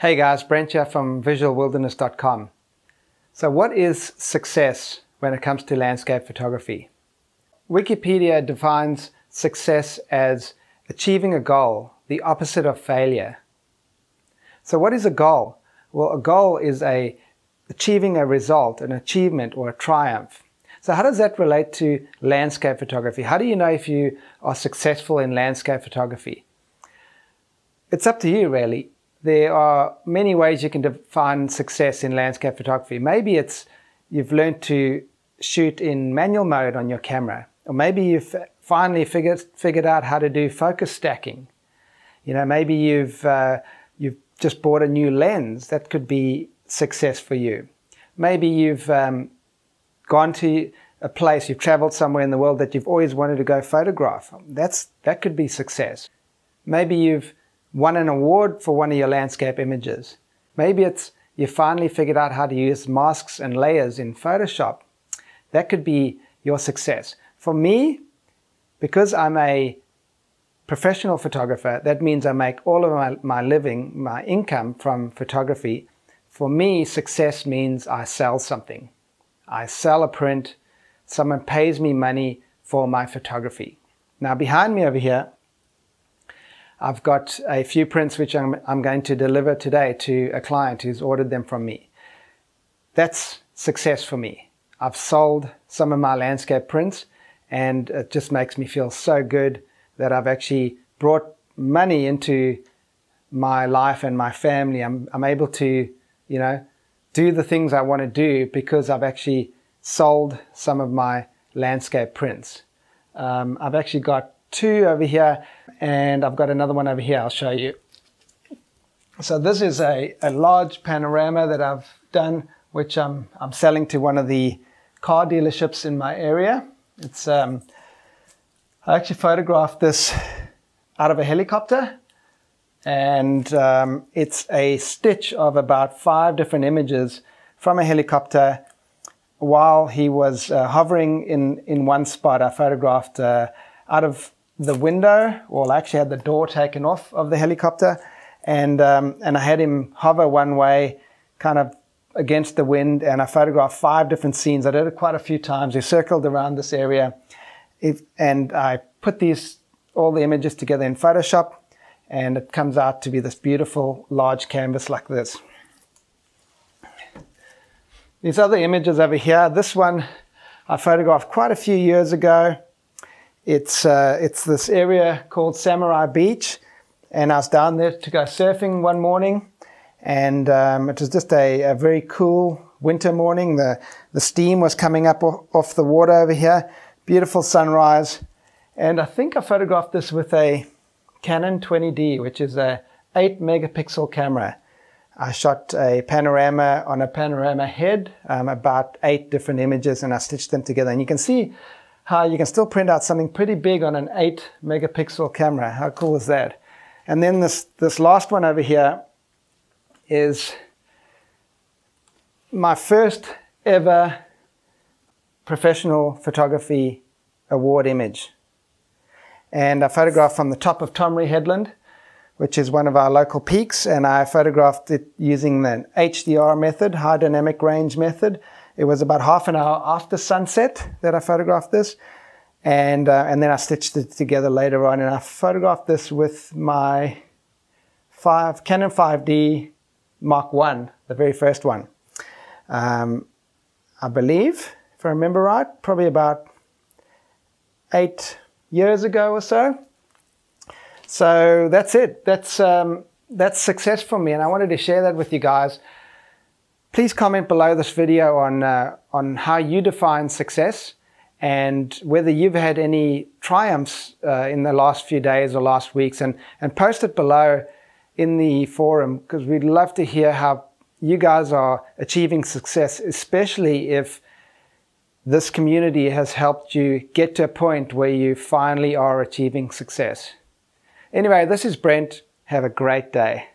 Hey guys, Brent here from visualwilderness.com. So what is success when it comes to landscape photography? Wikipedia defines success as achieving a goal, the opposite of failure. So what is a goal? Well, a goal is achieving a result, an achievement or a triumph. So how does that relate to landscape photography? How do you know if you are successful in landscape photography? It's up to you really. There are many ways you can define success in landscape photography. Maybe it's you've learned to shoot in manual mode on your camera, or maybe you've finally figured out how to do focus stacking. You know, maybe you've just bought a new lens. That could be success for you. Maybe you've gone to a place, you've traveled somewhere in the world that you've always wanted to go photograph. That could be success. Maybe you've won an award for one of your landscape images. Maybe it's you finally figured out how to use masks and layers in Photoshop. That could be your success. For me, because I'm a professional photographer, that means I make all of my living, my income from photography. For me, success means I sell something. I sell a print, someone pays me money for my photography. Now behind me over here, I've got a few prints which I'm going to deliver today to a client who's ordered them from me. That's success for me. I've sold some of my landscape prints and it just makes me feel so good that I've actually brought money into my life and my family. I'm able to, you know, do the things I want to do because I've actually sold some of my landscape prints. I've actually got two over here and I've got another one over here. I'll show you. So this is a large panorama that I've done, which I'm selling to one of the car dealerships in my area. It's I actually photographed this out of a helicopter, and it's a stitch of about 5 different images from a helicopter while he was hovering in one spot. I photographed out of the window, well, I actually had the door taken off of the helicopter, and I had him hover one way, kind of against the wind, and I photographed 5 different scenes. I did it quite a few times. We circled around this area, and I put all the images together in Photoshop, and it comes out to be this beautiful large canvas like this. These other images over here, this one I photographed quite a few years ago. It's this area called Samurai Beach, and I was down there to go surfing one morning, and it was just a very cool winter morning. The steam was coming up off the water over here, beautiful sunrise, and I think I photographed this with a Canon 20D, which is a 8 megapixel camera. I shot a panorama on a panorama head, about 8 different images, and I stitched them together, and you can see how you can still print out something pretty big on an 8 megapixel camera. How cool is that? And then this last one over here is my first ever professional photography award image. And I photographed from the top of Tomry Headland, which is one of our local peaks, and I photographed it using the HDR method, high dynamic range method. It was about half an hour after sunset that I photographed this, and then I stitched it together later on, and I photographed this with my Canon 5D Mark I, the very first one. I believe, if I remember right, probably about 8 years ago or so. So that's it. That's success for me, and I wanted to share that with you guys. Please comment below this video on how you define success and whether you've had any triumphs in the last few days or last weeks, and post it below in the forum, because we'd love to hear how you guys are achieving success, especially if this community has helped you get to a point where you finally are achieving success. Anyway, this is Brent. Have a great day.